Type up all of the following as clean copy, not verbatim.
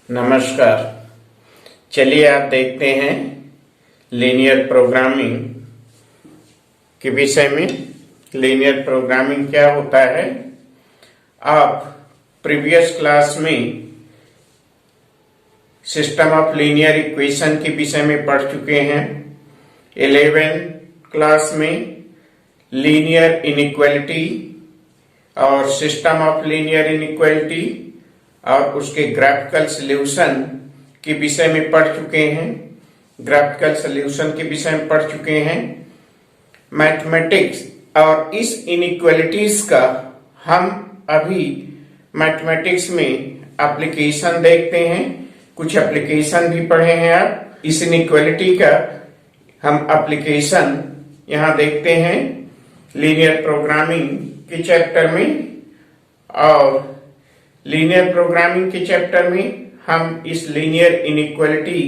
नमस्कार। चलिए आप देखते हैं लीनियर प्रोग्रामिंग के विषय में। लीनियर प्रोग्रामिंग क्या होता है? आप प्रीवियस क्लास में सिस्टम ऑफ लीनियर इक्वेशन के विषय में पढ़ चुके हैं। 11 क्लास में लीनियर इनइक्वालिटी और सिस्टम ऑफ लीनियर इनइक्वालिटी और उसके ग्राफिकल सॉल्यूशन के विषय में पढ़ चुके हैं। ग्राफिकल सॉल्यूशन के विषय में पढ़ चुके हैं। मैथमेटिक्स और इस इनइक्वालिटीज का हम अभी मैथमेटिक्स में एप्लीकेशन देखते हैं। कुछ एप्लीकेशन भी पढ़े हैं आप। इस इनइक्वालिटी का हम एप्लीकेशन यहाँ देखते हैं लीनियर प्रोग्रामिंग के चैप्टर में। और लीनियर प्रोग्रामिंग के चैप्टर में हम इस लीनियर इनइक्वालिटी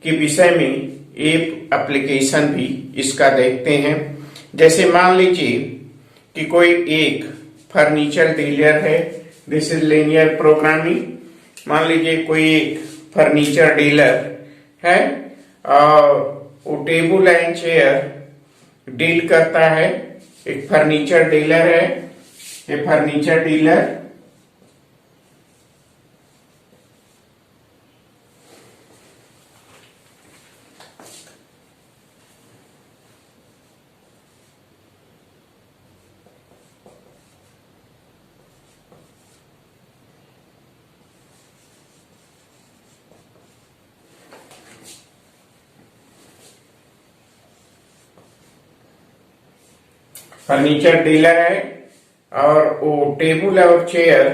के विषय में एक एप्लीकेशन भी इसका देखते हैं। जैसे मान लीजिए कि कोई एक फर्नीचर डीलर है। This is linear programming. मान लीजिए कोई एक फर्नीचर डीलर है और वो टेबल एंड चेयर डील करता है। एक फर्नीचर डीलर है। ये फर्नीचर डीलर फर्नीचर डीलर है और वो टेबल और चेयर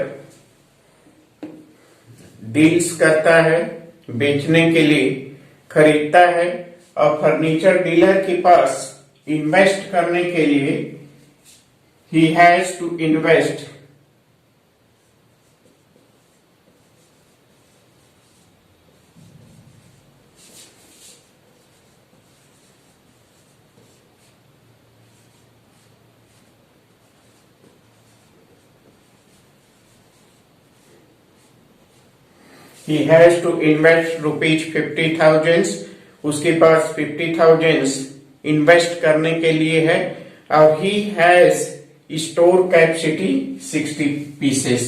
डील्स करता है, बेचने के लिए खरीदता है। और फर्नीचर डीलर के पास इन्वेस्ट करने के लिए ही has to invest He has to invest rupees 50,000। उसके पास 50,000 इन्वेस्ट करने के लिए है। और he has store capacity 60 pieces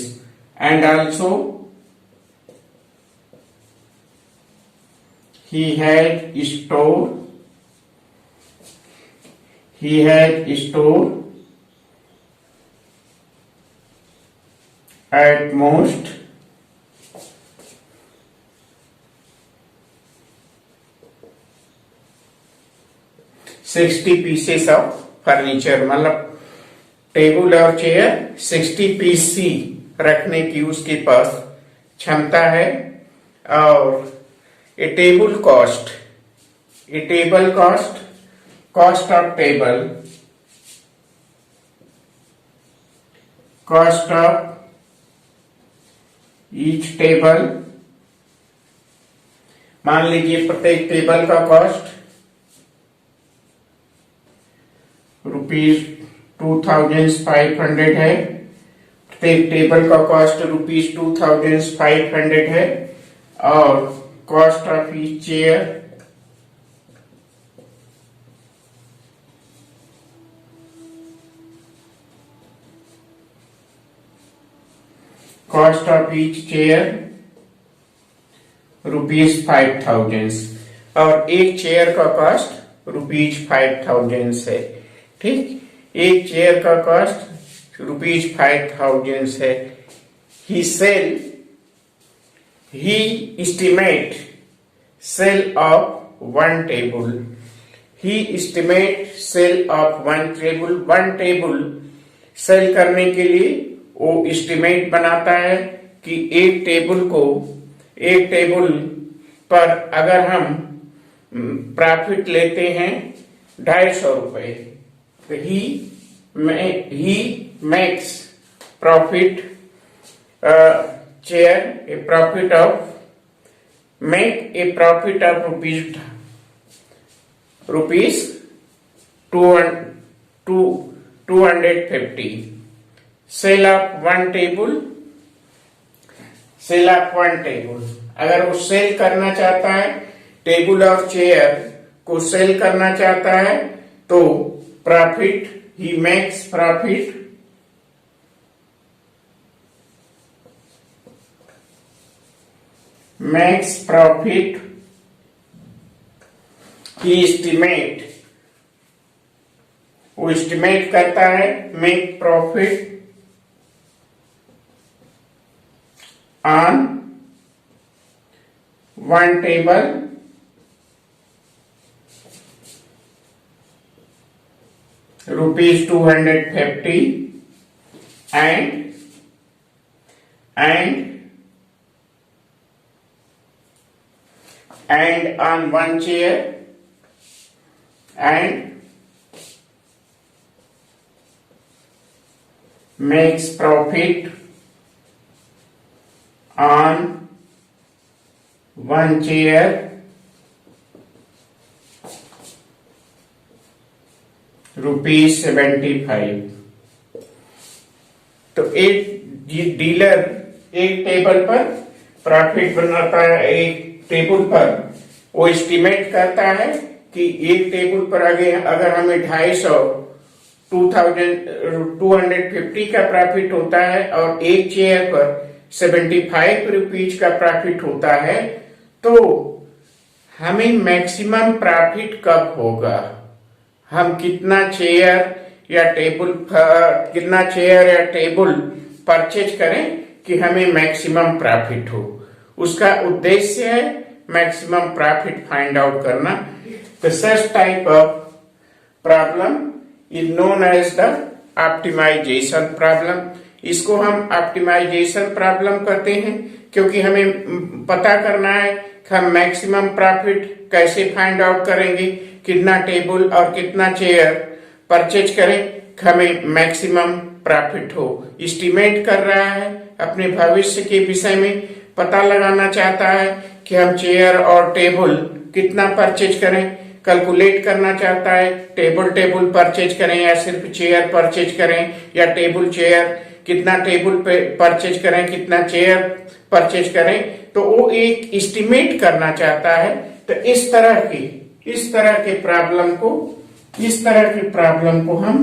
and also he had store at most 60 pieces of furniture. मतलब टेबल और चेयर 60 पीस ही रखने की उसके पास क्षमता है। और a table cost cost of table cost of each table. मान लीजिए प्रत्येक टेबल का कॉस्ट रुपीज 2500 है। प्रत्येक टेबल का कॉस्ट रुपीज 2500 है। और cost of each chair rupees 5000। और एक चेयर का कॉस्ट रुपीज 5000 है। ठीक, एक चेयर का कॉस्ट रुपीज 5000 है। He estimate sale of one table. One table sale करने के लिए वो एस्टिमेट बनाता है कि एक टेबल पर अगर हम प्रॉफिट लेते हैं 250 रुपए, तो he makes profit of rupees 250। sell of one table अगर वो सेल करना चाहता है, टेबल और चेयर को सेल करना चाहता है, तो profit, he makes profit he estimate, वो एस्टिमेट करता है, make profit on one table rupees 250 and on one chair and makes profit on one chair rupees 75। तो एक डीलर एक टेबल पर प्रॉफिट बनाता है, एक टेबल पर वो एस्टिमेट करता है कि एक टेबल पर अगर हमें 250 का प्रॉफिट होता है और एक चेयर पर 75 रुपीज का प्रॉफिट होता है, तो हमें मैक्सिमम प्रॉफिट कब होगा, हम कितना चेयर या टेबल परचेज करें कि हमें मैक्सिमम प्रॉफिट हो। उसका उद्देश्य है मैक्सिमम प्रॉफिट फाइंड आउट करना। तो such type of problem is known as the optimisation problem. इसको हम ऑप्टिमाइजेशन प्रॉब्लम करते हैं क्योंकि हमें पता करना है कि हम मैक्सिमम प्रॉफिट कैसे फाइंड आउट करेंगे, कितना टेबल और कितना चेयर परचेज करें कि हमें मैक्सिमम प्रॉफिट हो। एस्टिमेट कर रहा है, अपने भविष्य के विषय में पता लगाना चाहता है कि हम चेयर और टेबल कितना परचेज करें, कैलकुलेट करना चाहता है टेबल परचेज करें या सिर्फ चेयर परचेज करें, या टेबल चेयर कितना टेबल पे परचेज करें, कितना चेयर परचेज करें, तो वो एक एस्टिमेट करना चाहता है। तो इस तरह के प्रॉब्लम को हम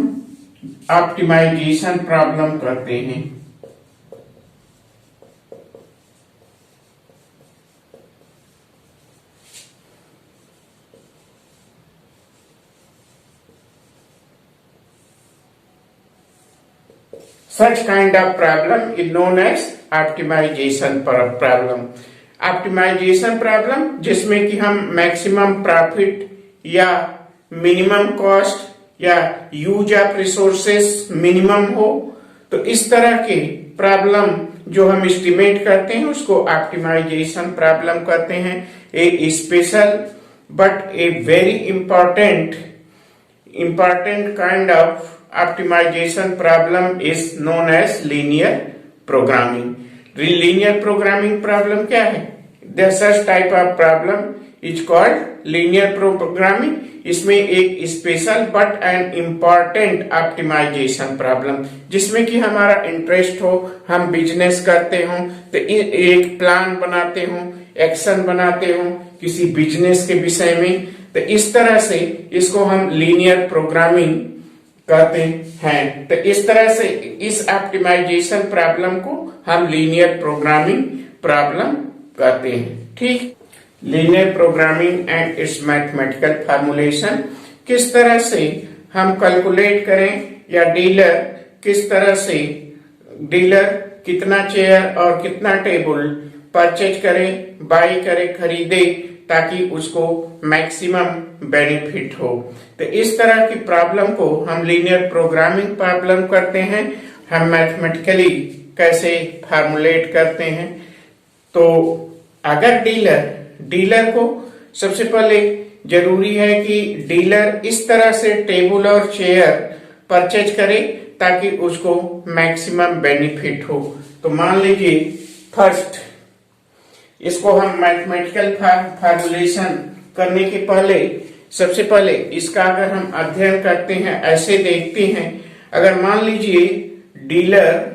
ऑप्टिमाइजेशन प्रॉब्लम करते हैं। Such kind of problem is known as optimization problem। Optimisation problem जिसमें कि हम मैक्सिमम प्रॉफिट या मिनिमम कॉस्ट या यूज ऑफ रिसोर्सेस मिनिमम हो, तो इस तरह के प्रॉब्लम जो हम एस्टिमेट करते हैं उसको ऑप्टिमाइजेशन प्रॉब्लम कहते हैं। A special but a very important kind of optimization problem is known as linear programming। linear programming problem क्या है? The such type of problem is called linear programming। इसमें एक special but an important optimisation problem जिसमें कि हमारा interest हो, हम business करते हो तो एक प्लान बनाते हो, एक्शन बनाते हो किसी बिजनेस के विषय में, तो इस तरह से इसको हम लीनियर प्रोग्रामिंग कहते हैं। तो इस तरह से इस ऑप्टिमाइजेशन प्रॉब्लम को हम लीनियर प्रोग्रामिंग प्रॉब्लम कहते हैं। ठीक, linear programming and it's mathematical formulation, किस तरह से हम कैलकुलेट करें या डीलर कितना चेयर और कितना टेबल परचेज करे, बाई करे, खरीदे ताकि उसको मैक्सिमम बेनिफिट हो। तो इस तरह की प्रॉब्लम को हम लीनियर प्रोग्रामिंग प्रॉब्लम करते हैं। हम मैथमेटिकली कैसे फार्मुलेट करते हैं, तो अगर डीलर को सबसे पहले जरूरी है कि डीलर इस तरह से टेबल और चेयर परचेज करे ताकि उसको मैक्सिमम बेनिफिट हो। तो मान लीजिए फर्स्ट इसको हम मैथमेटिकल फार्मुलेशन करने के पहले सबसे पहले इसका अगर हम अध्ययन करते हैं, ऐसे देखते हैं, अगर मान लीजिए डीलर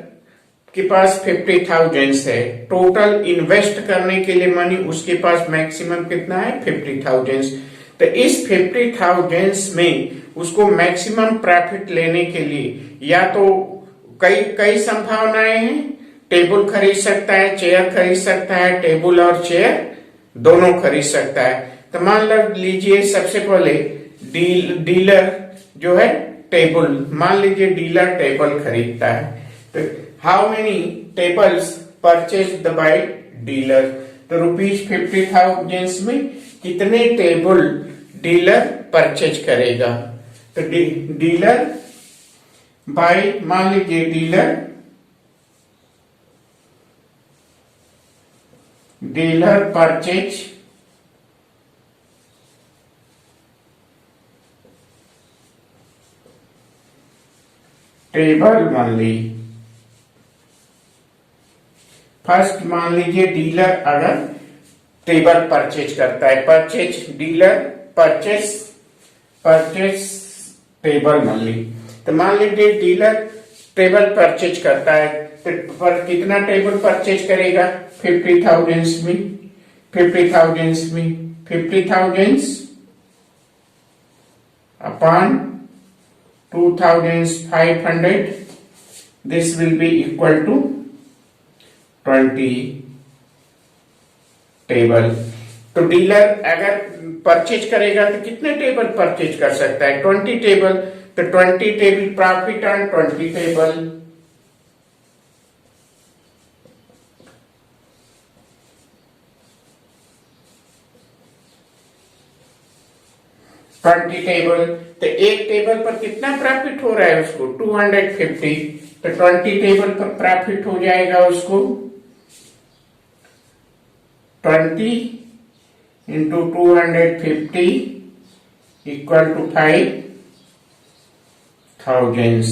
के पास 50,000 है, टोटल इन्वेस्ट करने के लिए मनी उसके पास मैक्सिमम कितना है 50,000। तो इस 50,000 में उसको मैक्सिमम प्रॉफिट लेने के लिए या तो कई कई संभावनाएं हैं, टेबल खरीद सकता है, चेयर खरीद सकता है, टेबल और चेयर दोनों खरीद सकता है। तो मान लीजिए सबसे पहले डीलर जो है टेबल, मान लीजिए डीलर टेबल खरीदता है, तो how many tables purchase by dealer, तो ₹50,000 में कितने टेबल डीलर परचेज करेगा। तो डीलर बाय, मान लीजिए dealer purchase table only. First मान लीजिए डीलर अगर टेबल परचेज करता है, डीलर परचेज टेबल ओनली। तो मान लीजिए डीलर टेबल परचेज करता है, तो पर कितना टेबल परचेज करेगा 50,000 में, 50,000 upon 2,500, this will be equal to 20 table. तो डीलर अगर परचेज करेगा तो कितने टेबल परचेज कर सकता है 20 टेबल। तो 20 table profit on 20 table. 20 table, तो एक टेबल पर कितना प्रॉफिट हो रहा है उसको 250। तो 20 टेबल पर प्रॉफिट हो जाएगा उसको 20 into 250 equal to 5,000।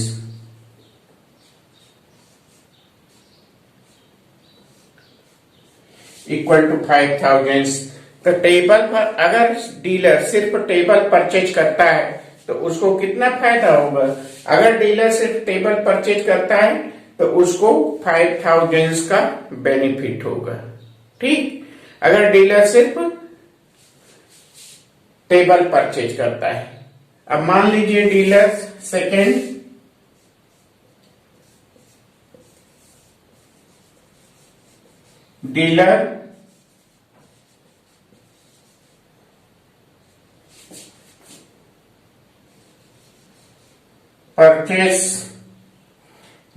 Equal to 5,000। तो टेबल पर अगर डीलर सिर्फ टेबल परचेज करता है तो उसको कितना फायदा होगा। अगर डीलर सिर्फ टेबल परचेज करता है तो उसको 5,000 का बेनिफिट होगा। ठीक, अगर डीलर सिर्फ टेबल परचेज करता है। अब मान लीजिए dealer second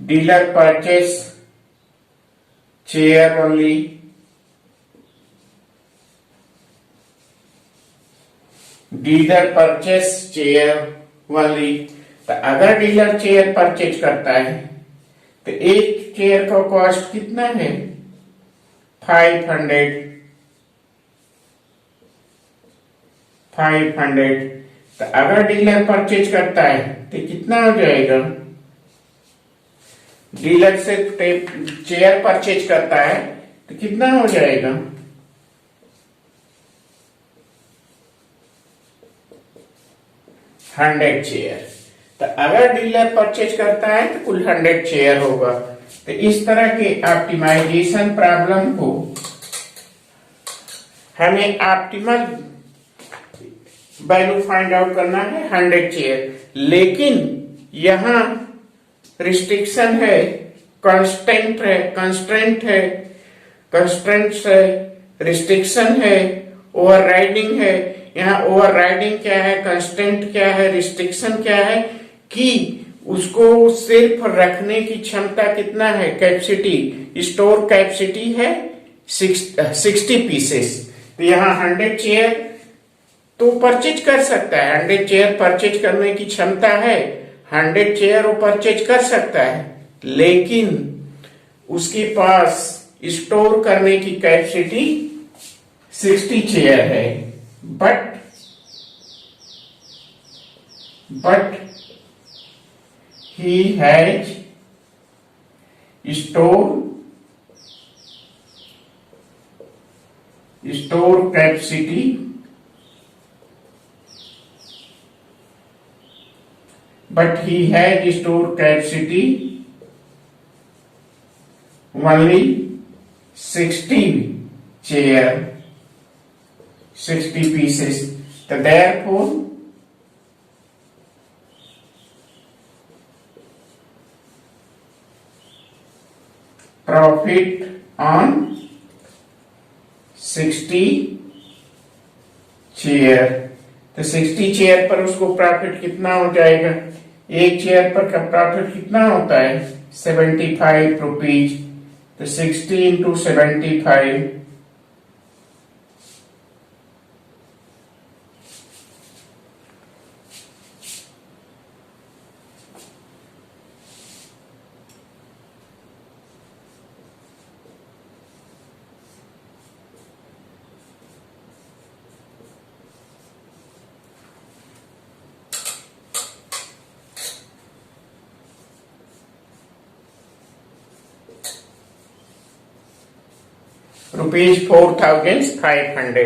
dealer purchase chair only. Dealer purchase chair only. तो अगर डीलर चेयर परचेज करता है तो एक चेयर का कॉस्ट कितना है 500। तो अगर डीलर परचेज करता है तो कितना हो जाएगा। डीलर से चेयर परचेज करता है तो कितना हो जाएगा 100 चेयर। तो अगर डीलर परचेज करता है तो कुल 100 चेयर होगा। तो इस तरह के ऑप्टिमाइजेशन प्रॉब्लम को हमें ऑप्टिमल वैल्यू फाइंड आउट करना है 100 चेयर। लेकिन यहां रिस्ट्रिक्शन है, कंस्ट्रेंट है, रिस्ट्रिक्शन है, ओवरराइडिंग है। यहाँ ओवरराइडिंग क्या है, कंस्ट्रेंट क्या है, रिस्ट्रिक्शन क्या है कि उसको सिर्फ रखने की क्षमता कितना है, कैपेसिटी, स्टोर कैपेसिटी है 60 पीसेस। तो यहाँ 100 चेयर तो परचेज कर सकता है, 100 चेयर परचेज करने की क्षमता है, 100 चेयर वो परचेज कर सकता है। लेकिन उसके पास स्टोर करने की कैपेसिटी 60 चेयर है। But he has store capacity only 60 chair, 60 pieces. So therefore profit on 60 chair. तो 60 चेयर पर उसको प्रॉफिट कितना हो जाएगा? एक चेयर पर का प्रॉफिट कितना होता है? 75 रुपीज। तो 60 इंटू 75 ₹4,500।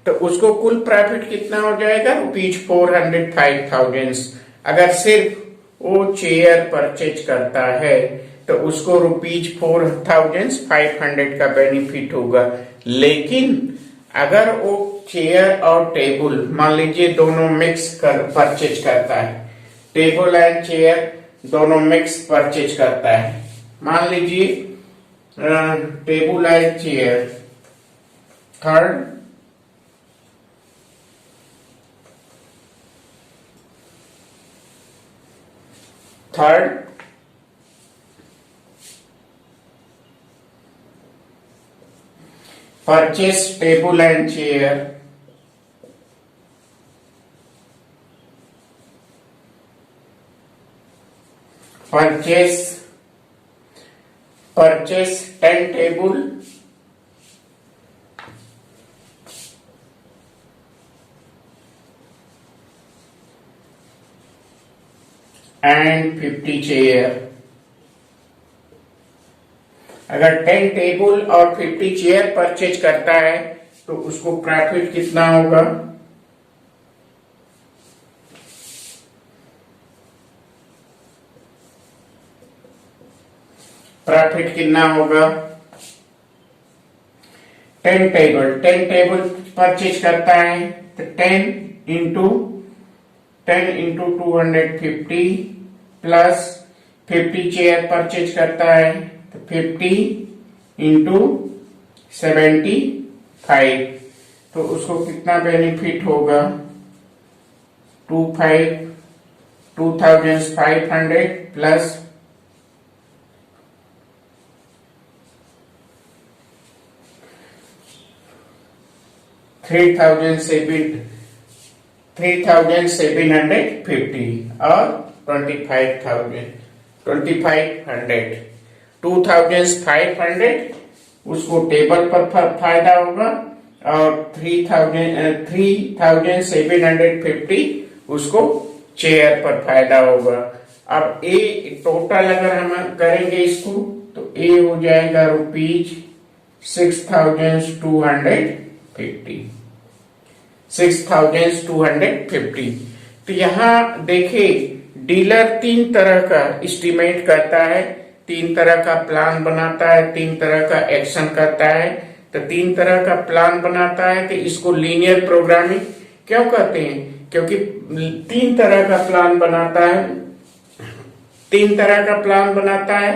तो उसको कुल प्रॉफिट कितना हो जाएगा? ₹405,000। अगर सिर्फ वो चेयर परचेज करता है तो उसको ₹4,500 का बेनिफिट होगा। लेकिन अगर वो चेयर और टेबल मान लीजिए दोनों मिक्स कर परचेज करता है, टेबल एंड चेयर दोनों मिक्स परचेज करता है, मान लीजिए table and chair, third purchase table and chair, purchase 10 table and 50 chair। अगर 10 टेबल और 50 चेयर परचेज करता है तो उसको प्रॉफिट कितना होगा? प्रॉफिट कितना होगा? 10 टेबल परचेज करता है तो 10 इंटू 250 प्लस 50 चेयर परचेज करता है तो 50 इंटू 75। तो उसको कितना बेनिफिट होगा? 2,500 प्लस 3,750 और 25,500। 2,500 उसको टेबल पर फायदा होगा और 3,750 उसको चेयर पर फायदा होगा। अब ए टोटल अगर हम करेंगे इसको तो ए हो जाएगा ₹6,250। 6,250। तो यहाँ देखिए डीलर 3 तरह का एस्टिमेट करता है, 3 तरह का प्लान बनाता है, 3 तरह का एक्शन करता है। तो 3 तरह का प्लान बनाता है तो इसको लीनियर प्रोग्रामिंग क्यों कहते हैं? क्योंकि 3 तरह का प्लान बनाता है, 3 तरह का प्लान बनाता है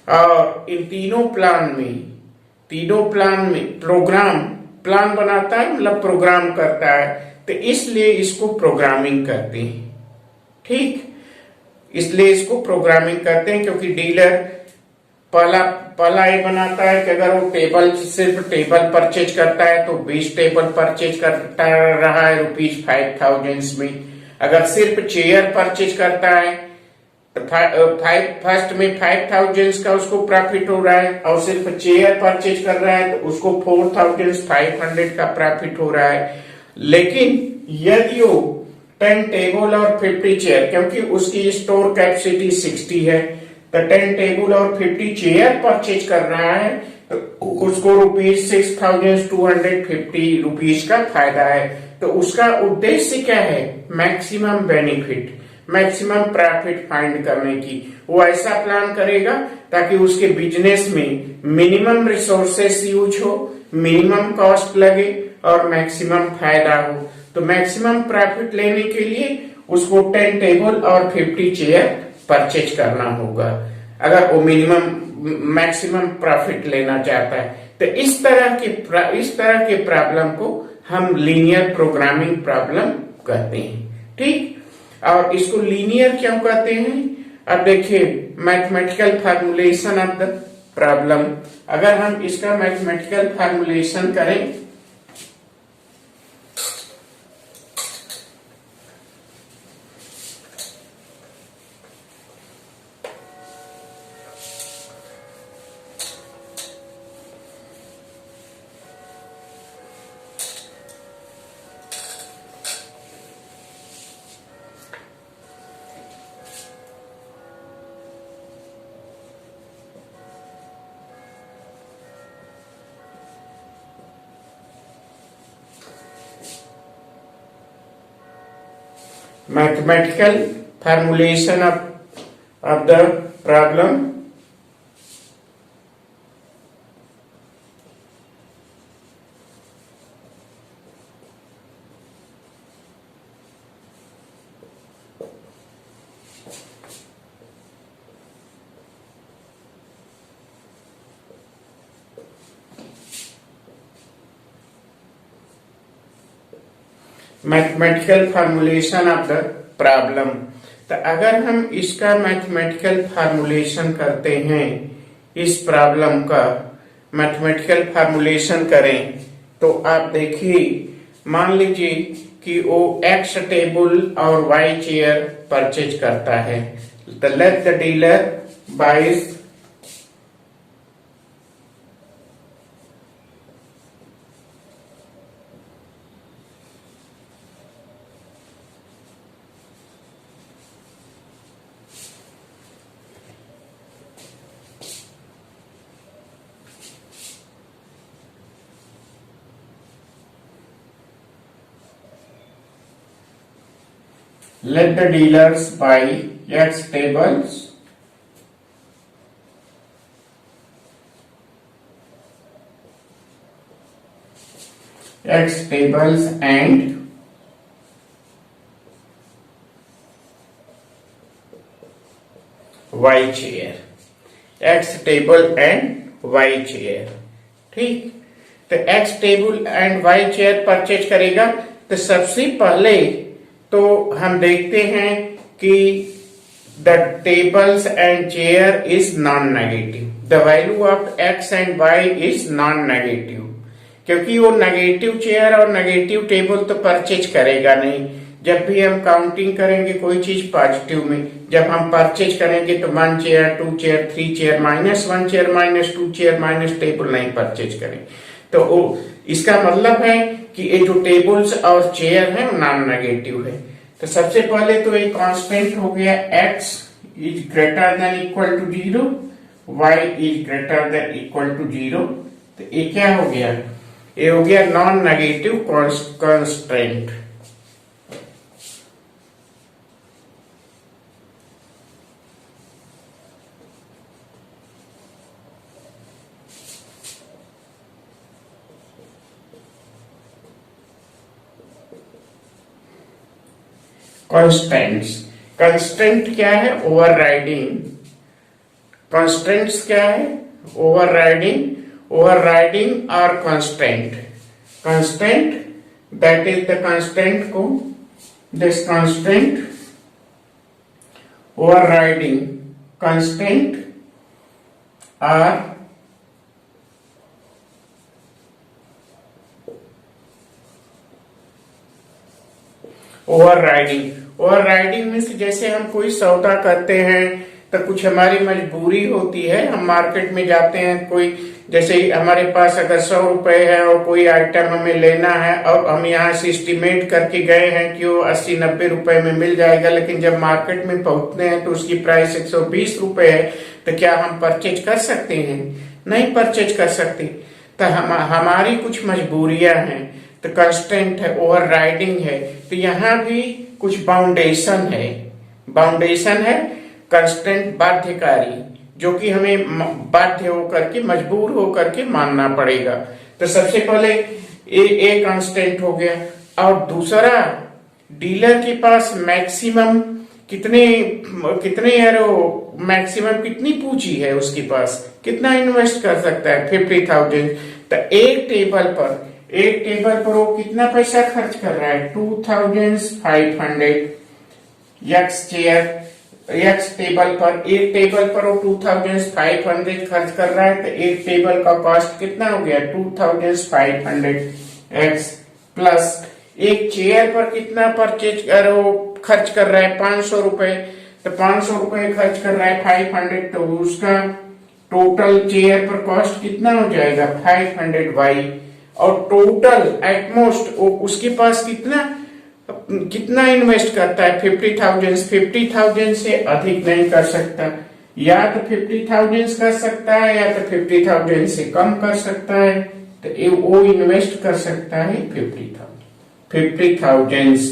और इन तीनों प्लान में प्लान बनाता है, मतलब प्रोग्राम करता है। तो इसलिए इसको प्रोग्रामिंग कहते हैं। ठीक, इसलिए इसको प्रोग्रामिंग करते हैं क्योंकि डीलर पहला ये बनाता है कि अगर वो सिर्फ टेबल परचेज करता है तो 20 टेबल परचेज करता रहा है ₹5,000 में। अगर सिर्फ चेयर परचेज करता है तो फर्स्ट में 5,000 का उसको प्रॉफिट हो रहा है और सिर्फ चेयर परचेज कर रहा है तो उसको 4,500 का प्रॉफिट हो रहा है। लेकिन यदि वो 10 टेबल और 50 चेयर, क्योंकि उसकी स्टोर कैपेसिटी 60 है, तो 10 टेबल और 50 चेयर परचेज कर रहा है तो उसको ₹6,250 का फायदा है। तो उसका उद्देश्य क्या है? Maximum benefit. Maximum profit find करने की। वो ऐसा प्लान करेगा ताकि उसके बिजनेस में मिनिमम रिसोर्सेस यूज हो, मिनिमम कॉस्ट लगे और मैक्सिमम फायदा हो। तो मैक्सिमम प्रॉफिट लेने के लिए उसको 10 टेबल और 50 चेयर परचेज करना होगा, अगर वो मिनिमम मैक्सिमम प्रॉफिट लेना चाहता है। तो इस तरह के प्रॉब्लम को हम लीनियर प्रोग्रामिंग प्रॉब्लम कहते हैं। ठीक, और इसको लीनियर क्यों कहते हैं? अब देखिए, mathematical formulation of the problem, अगर हम इसका मैथमेटिकल फार्मूलेशन करें mathematical formulation of the problem, mathematical formulation of the problem. तो अगर हम इसका मैथमेटिकल फार्मूलेशन करते हैं, इस प्रॉब्लम का मैथमेटिकल फार्मूलेशन करें, तो आप देखिए, मान लीजिए कि वो एक्स टेबल और वाई चेयर परचेज करता है। तो let the dealer buys let the dealers buy X tables and Y chair, X table and Y chair। ठीक, तो X table and Y chair purchase करेगा। तो सबसे पहले तो हम देखते हैं कि the tables and chair is non negative, the value of X and Y is non negative, क्योंकि वो नेगेटिव चेयर और नेगेटिव टेबल तो परचेज करेगा नहीं। जब भी हम काउंटिंग करेंगे कोई चीज पॉजिटिव में, जब हम परचेज करेंगे तो 1 chair, 2 chair, 3 chair, -1 chair, -2 chair, minus table नहीं परचेज करें। तो इसका मतलब है कि ये जो टेबल्स और चेयर है नॉन नेगेटिव है। तो सबसे पहले तो एक कांस्टेंट हो गया x is greater than equal to 0, y is greater than equal to 0। तो ये क्या हो गया? ये हो गया नॉन नेगेटिव कांस्टेंट। कंस्टेंट क्या है? ओवरराइडिंग। कंस्टेंट्स क्या है? ओवरराइडिंग और constant. Constant that is the constant को this constant overriding constant or overriding means जैसे हम कोई सौदा करते हैं तो कुछ हमारी मजबूरी होती है, हम मार्केट में जाते हैं, कोई जैसे हमारे पास अगर 100 रुपए है और कोई आइटम हमें लेना है और हम यहाँ से एस्टिमेट करके गए हैं कि वो 80-90 रुपए में मिल जाएगा, लेकिन जब मार्केट में पहुंचते हैं तो उसकी प्राइस 120 रुपए है। तो क्या हम परचेज कर सकते हैं? नहीं परचेज कर सकते। तो हमारी कुछ मजबूरियां हैं। तो कंस्टेंट है, ओवरराइडिंग है। तो यहाँ भी कुछ बाउंडेशन है, बाउंडेशन है कंस्टेंट बाध्यकारी, जो कि हमें बाध्य होकर के, मजबूर होकर के मानना पड़ेगा। तो सबसे पहले ए कांस्टेंट हो गया, और दूसरा डीलर के पास मैक्सिमम कितने एरो, मैक्सिमम कितनी पूंजी है उसके पास, कितना इन्वेस्ट कर सकता है, 50,000। तो एक टेबल पर वो कितना पैसा खर्च कर रहा है, 2,500 एक्स चेयर, एक्स टेबल पर, एक टेबल पर वो 2,500 खर्च कर रहा है। तो एक टेबल का कॉस्ट कितना हो गया, 2,500 एक्स, प्लस एक चेयर पर कितना परचेज खर्च कर रहा है, 500 रुपए। तो 500 रुपए खर्च कर रहा है 500, तो उसका टोटल चेयर पर कॉस्ट कितना हो जाएगा, 500 वाई। और टोटल एटमोस्ट उसके पास कितना इन्वेस्ट करता है, 50,000 से अधिक नहीं कर सकता, या तो 50,000 कर सकता है या तो 50,000 से कम कर सकता है। तो वो इन्वेस्ट कर सकता है 50,000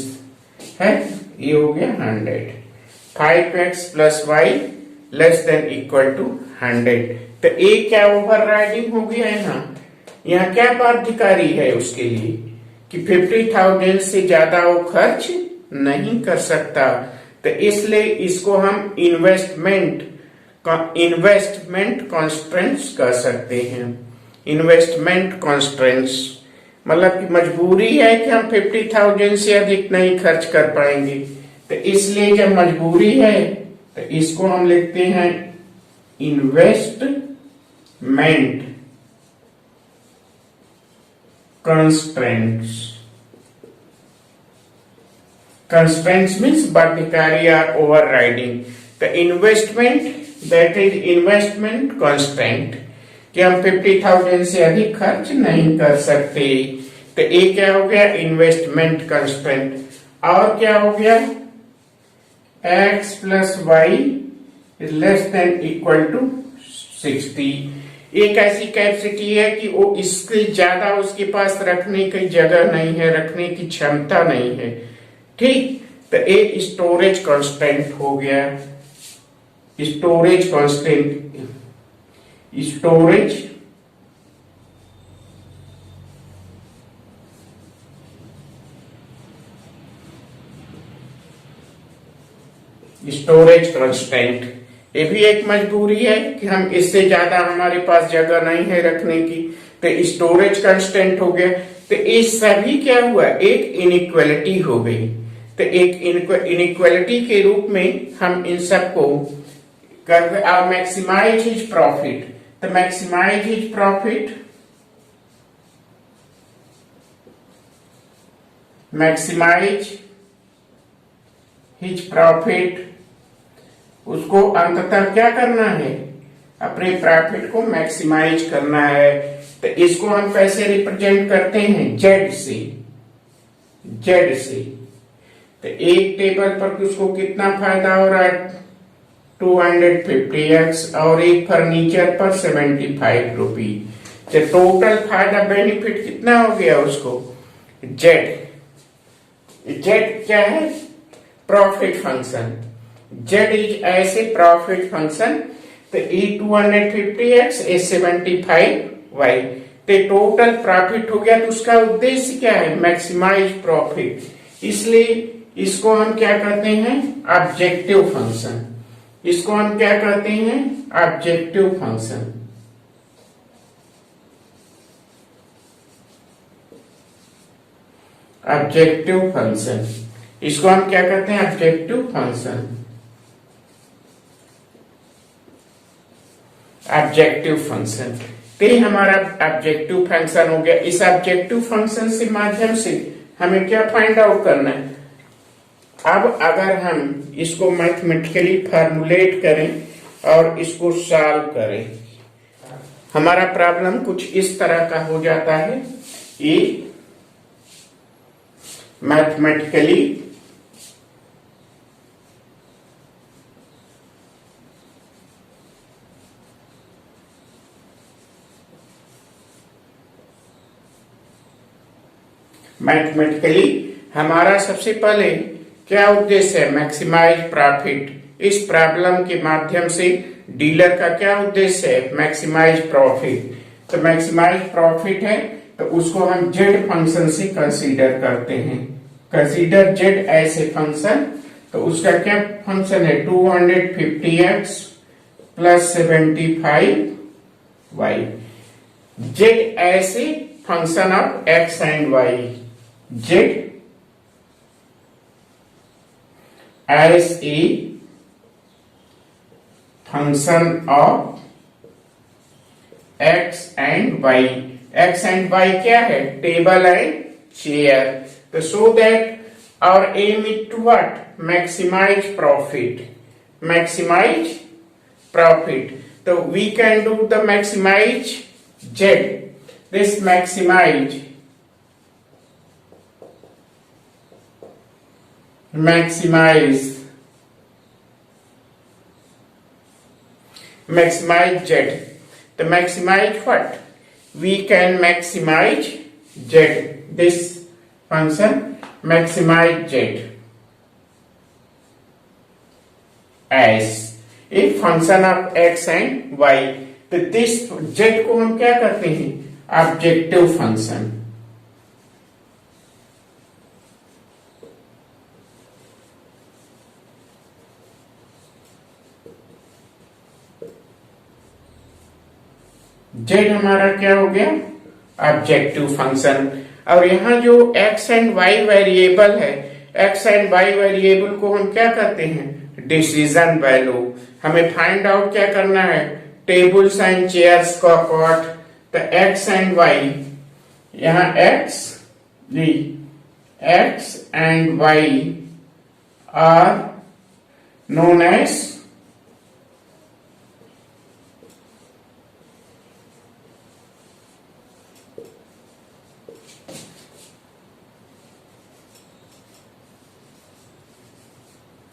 है, ये हो गया 100। 5x plus Y less than equal to 100। तो ए क्या ओवर राइडिंग हो गया यहाँ क्या बाध्यकारी है उसके लिए कि 50,000 से ज्यादा वो खर्च नहीं कर सकता। तो इसलिए इसको हम इन्वेस्टमेंट कॉन्स्ट्रेंट्स कह सकते हैं। इन्वेस्टमेंट कॉन्स्ट्रेंट्स मतलब कि मजबूरी है कि हम 50,000 से अधिक नहीं खर्च कर पाएंगे। तो इसलिए जब मजबूरी है तो इसको हम लिखते हैं इन्वेस्टमेंट constraints means बाध्यकारी or overriding। the investment that is investment constraint कि हम 50,000 से अधिक खर्च नहीं कर सकते। तो ये क्या हो गया, इन्वेस्टमेंट कंस्ट्रेंट। और क्या हो गया, x plus Y less than equal to 60। एक ऐसी कैपेसिटी है कि वो इससे ज्यादा उसके पास रखने की जगह नहीं है, रखने की क्षमता नहीं है, ठीक। तो एक स्टोरेज कांस्टेंट हो गया, स्टोरेज कांस्टेंट। ये भी एक मजबूरी है कि हम इससे ज्यादा हमारे पास जगह नहीं है रखने की। तो स्टोरेज कांस्टेंट हो गया। तो ये सभी क्या हुआ, एक इनइक्वालिटी हो गई। तो एक इनइक्वालिटी के रूप में हम इन सबको कर मैक्सिमाइज हिज प्रॉफिट। तो मैक्सिमाइज हिज प्रॉफिट, उसको अंततः क्या करना है, अपने प्रॉफिट को मैक्सिमाइज करना है। तो इसको हम कैसे रिप्रेजेंट करते हैं, जेड से। तो एक टेबल पर उसको कितना फायदा हो रहा है, 250x, और एक फर्नीचर पर 75 रुपी। तो टोटल फायदा बेनिफिट कितना हो गया उसको, जेड क्या है, प्रॉफिट फंक्शन। जेड इज ऐसे प्रॉफिट फंक्शन। तो ए 250x, ए 75y, तो टोटल प्रॉफिट हो गया। तो उसका उद्देश्य क्या है, मैक्सिमाइज प्रॉफिट। इसलिए इसको हम क्या कहते हैं, ऑब्जेक्टिव फंक्शन। इसको हम क्या कहते हैं, ऑब्जेक्टिव फंक्शन। इसको हम क्या कहते हैं, ऑब्जेक्टिव फंक्शन। तो ये हमारा ऑब्जेक्टिव फंक्शन हो गया। इस ऑब्जेक्टिव फंक्शन से माध्यम से हमें क्या फाइंड आउट करना है। अब अगर हम इसको मैथमेटिकली फॉर्मुलेट करें और इसको सॉल्व करें, हमारा प्रॉब्लम कुछ इस तरह का हो जाता है। ये मैथमेटिकली हमारा सबसे पहले क्या उद्देश्य है? Maximise profit. इस प्रॉब्लम के माध्यम से डीलर का क्या उद्देश्य है? Maximise profit. तो मैक्सिमाइज प्रॉफिट है तो उसको हम जेड फंक्शन से कंसीडर करते हैं। Consider Z as a function, तो उसका क्या फंक्शन है? 250x plus 75y। Z as a function of x and y। Z as a function of x and y। x and y क्या है? Table and chair. तो so that our aim is to what? Maximize profit. Maximize profit. So we can do the maximize z. This maximize z. The maximize what? We can maximize z. This function maximize z as a function of x and y। तो this z को हम क्या करते हैं? Objective function. z हमारा क्या हो गया? Objective function. और यहाँ जो x एंड y वेरिएबल है, x एंड y वेरिएबल को हम क्या करते हैं? Decision value. हमें फाइंड आउट क्या करना है? टेबल्स एंड चेयर्स का कॉट। तो x एंड y, यहाँ x and y are known as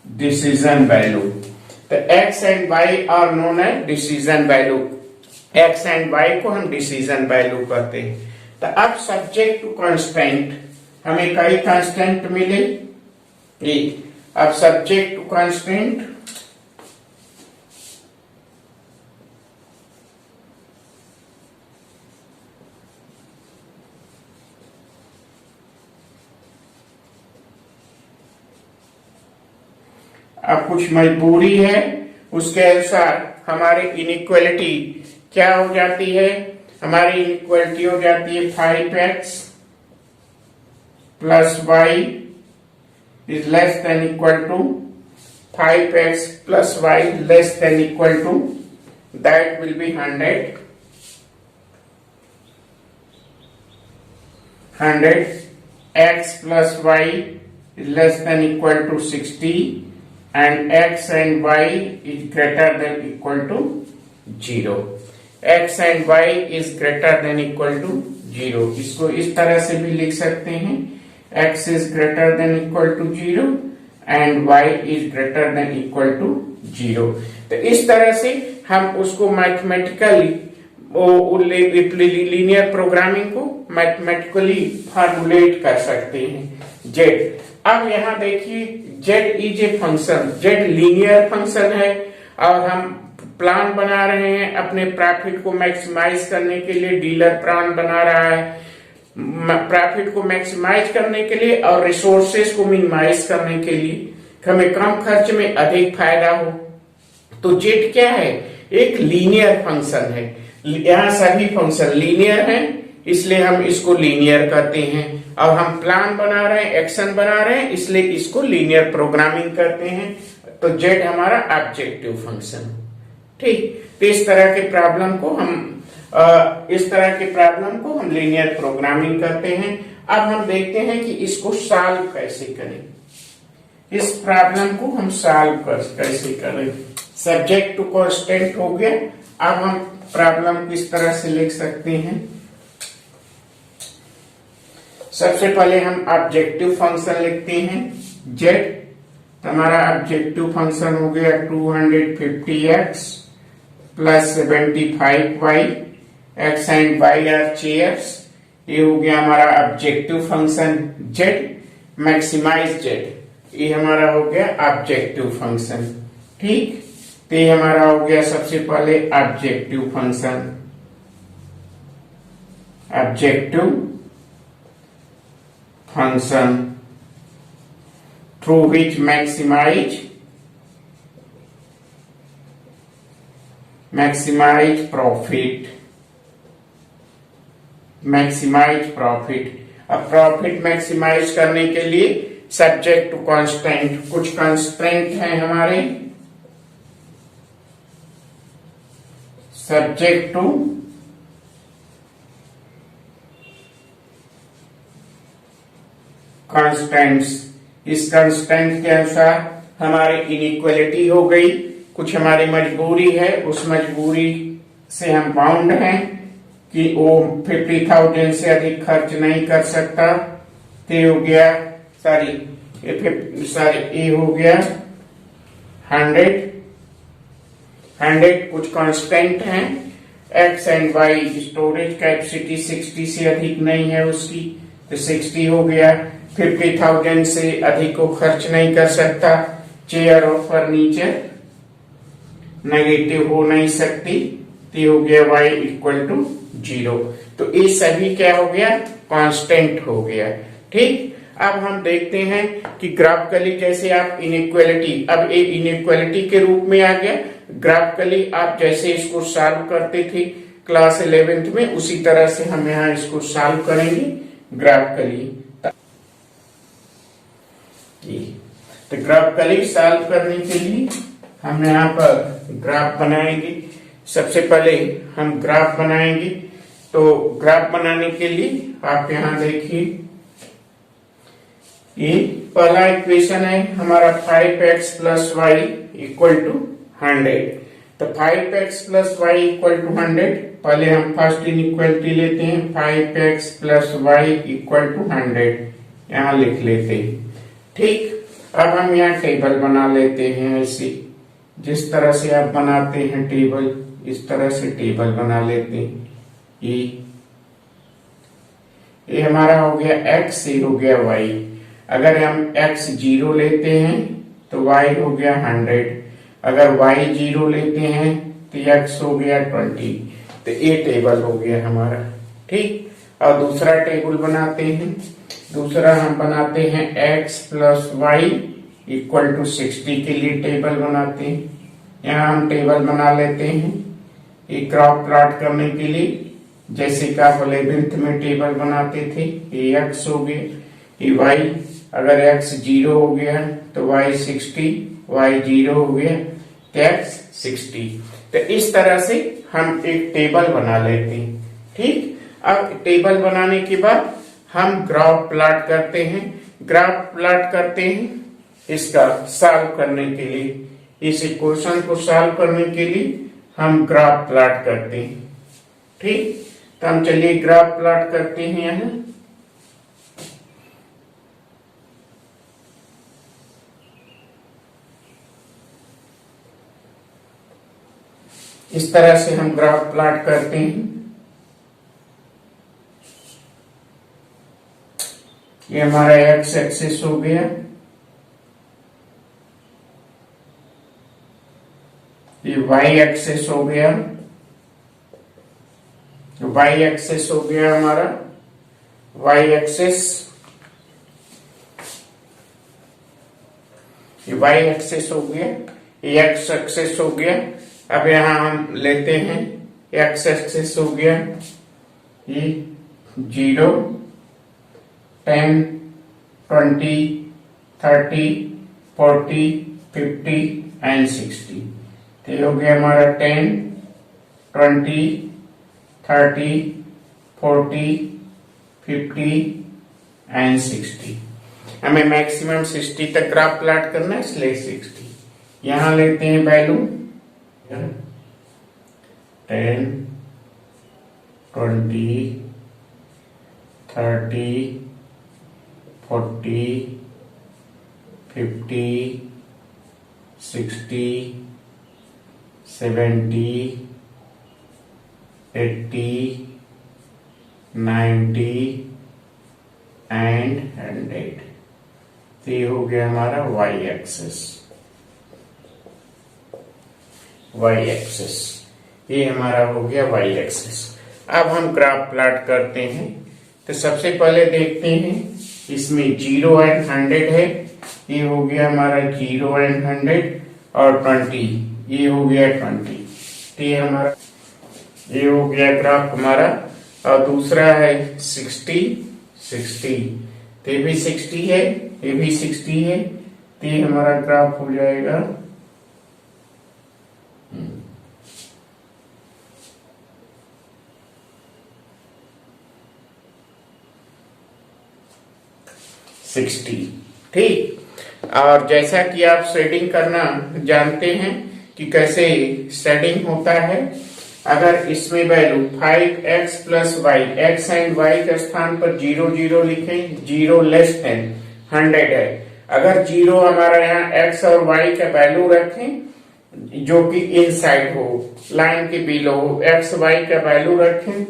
decision value. तो x and y are known as decision value. x and y को हम डिसीजन वैल्यू कहते हैं। तो अब सब्जेक्ट टू कांस्टेंट, हमें कई कांस्टेंट मिले। अब सब्जेक्ट टू कांस्टेंट अब कुछ मजबूरी है, उसके अनुसार हमारी इनइक्वालिटी क्या हो जाती है? हमारी इनइक्वालिटी हो जाती है 5x plus y is less than equal to 5x plus y less than equal to, that will be 100 x plus y is less than equal to 60 and x and y is greater than equal to 0। x and y is greater than equal to 0। इसको इस तरह से भी लिख सकते हैं, x is greater than equal to 0 and y is greater than equal to 0। तो इस तरह से हम उसको मैथमेटिकली लीनियर प्रोग्रामिंग को मैथमेटिकली फॉर्मुलेट कर सकते हैं। जेड, अब यहाँ देखिए Z is a function, Z linear function है और हम प्लान बना रहे हैं अपने प्रॉफिट को मैक्सिमाइज करने के लिए। डीलर प्लान बना रहा है प्रॉफिट को मैक्सिमाइज करने के लिए और रिसोर्सेज को मिनिमाइज करने के लिए, हमें कम खर्च में अधिक फायदा हो। तो जेड क्या है? एक लीनियर फंक्शन है। यहाँ सभी फंक्शन लीनियर हैं, इसलिए हम इसको लीनियर कहते हैं। और हम प्लान बना रहे हैं, एक्शन बना रहे हैं, इसलिए इसको लीनियर प्रोग्रामिंग करते हैं। तो जेड हमारा ऑब्जेक्टिव फंक्शन। ठीक, तो इस तरह के प्रॉब्लम को हम लीनियर प्रोग्रामिंग करते हैं। अब हम देखते हैं कि इसको सॉल्व कैसे करें, इस प्रॉब्लम को हम सॉल्व कैसे करें। सब्जेक्ट टू कांस्टेंट हो गया। अब हम प्रॉब्लम किस तरह से लिख सकते हैं? सबसे पहले हम ऑब्जेक्टिव फंक्शन लिखते हैं जेड। हमारा ऑब्जेक्टिव फंक्शन हो गया 250x plus 75y, x and y are chairs. ये हो गया हमारा objective function Z. Maximise Z, ये हमारा हो गया ऑब्जेक्टिव फंक्शन। ठीक, तो ये हमारा हो गया सबसे पहले objective function. Objective function through which maximise profit. अब प्रॉफिट मैक्सिमाइज करने के लिए सब्जेक्ट टू कांस्टेंट, कुछ कांस्टेंट हैं हमारे, सब्जेक्ट टू कांस्टेंट्स। इस कांस्टेंट के अनुसार हमारी इनइक्वालिटी हो गई, कुछ हमारी मजबूरी है, उस मजबूरी से हम बाउंड हैं कि वो 50,000 से अधिक खर्च नहीं कर सकता। ते हो गया ए हो गया 100। कुछ कांस्टेंट हैं, X and Y. Storage capacity 60 से अधिक नहीं है उसकी, तो 60 हो गया। 50,000 से अधिक को खर्च नहीं कर सकता। चेयर और फर्नीचर नेगेटिव हो नहीं सकती, तो हो गया y इक्वल टू 0। तो ये सभी क्या हो गया, कांस्टेंट हो गया। ठीक, अब हम देखते हैं कि ग्राफिकली जैसे आप इनइक्वालिटी, अब ये इनइक्वालिटी के रूप में आ गया। ग्राफिकली आप जैसे इसको सॉल्व करते थे क्लास 11th में, उसी तरह से हम यहाँ इसको सॉल्व करेंगे ग्राफिकली। तो ग्राफिकली सॉल्व करने के लिए हम यहाँ पर ग्राफ बनाएंगे। सबसे पहले हम ग्राफ बनाएंगे, तो ग्राफ बनाने के लिए आप यहाँ देखिए, ये पहला इक्वेशन है हमारा 5x plus Y equal to 100। तो 5x plus Y equal to 100, पहले हम फर्स्ट इनइक्वालिटी लेते हैं, 5x plus Y equal to 100 यहाँ लिख लेते हैं। ठीक, अब हम यहाँ टेबल बना लेते हैं, ऐसे जिस तरह से आप बनाते हैं टेबल, इस तरह से टेबल बना लेते हैं। ये हमारा हो गया x, ये हो गया y। अगर हम x 0 लेते हैं तो y हो गया 100, अगर y 0 लेते हैं तो x हो गया 20। तो ये टेबल हो गया हमारा। ठीक, और दूसरा टेबल बनाते हैं। दूसरा हम बनाते हैं x plus Y equal to 60 के लिए टेबल बनाते हैं। यहाँ हम टेबल बना लेते हैं, ये ग्राफ प्लॉट करने के लिए जैसे कि आप 11th में टेबल बनाते थे। ये x हो गया, ये y, अगर x 0 हो गया तो y 60, y 0 हो गया तो x 60। तो इस तरह से हम एक टेबल बना लेते हैं। ठीक, अब टेबल बनाने के बाद हम ग्राफ प्लॉट करते हैं। ग्राफ प्लॉट करते हैं इसका सॉल्व करने के लिए, इस इक्वेशन को सॉल्व करने के लिए हम ग्राफ प्लॉट करते हैं। ठीक, तो हम चलिए ग्राफ प्लॉट करते हैं। यहाँ इस तरह से हम ग्राफ प्लॉट करते हैं। ये हमारा एक्स एक्सिस हो गया, ये वाई एक्सिस हो गया, वाई एक्सिस हो गया हमारा, वाई एक्सिस, ये वाई एक्सिस हो गया, ये एक्स एक्सिस हो गया। अब यहां हम लेते हैं एक्स एक्सिस हो गया, ये 0, 10, 20, 30, 40, 50 एंड 60। तो ये हो गया हमारा 10, 20, 30, 40, 50 एंड 60। हमें मैक्सिमम 60 तक ग्राफ प्लॉट करना है, इसलिए 60 यहां लेते हैं वैल्यू 10, 20, 30, 40, 50, 60, 70, 80, 90 एंड 100। तो ये हो गया हमारा वाई एक्सिस, वाई एक्सिस, ये हमारा हो गया वाई एक्सिस। अब हम ग्राफ प्लॉट करते हैं। तो सबसे पहले देखते हैं, इसमें 0 एंड 100 है, ये हो गया हमारा 0 एंड 100 और 20, ये हो गया 20। तो ये हमारा, ये हो गया ग्राफ हमारा। और दूसरा है 60, तो ये भी 60 है, ये भी 60 है। तो ये हमारा ग्राफ हो जाएगा 60। ठीक। और जैसा कि आप शेडिंग करना जानते हैं कि कैसे शेडिंग होता है, अगर इसमें value 5x + y, x and y के स्थान पर 0 0 लिखें, 0 लेस देन 100 है। अगर 0 हमारा यहाँ x और y का वैल्यू रखें जो कि इनसाइड हो, लाइन के बिलो हो, x y का वैल्यू रखें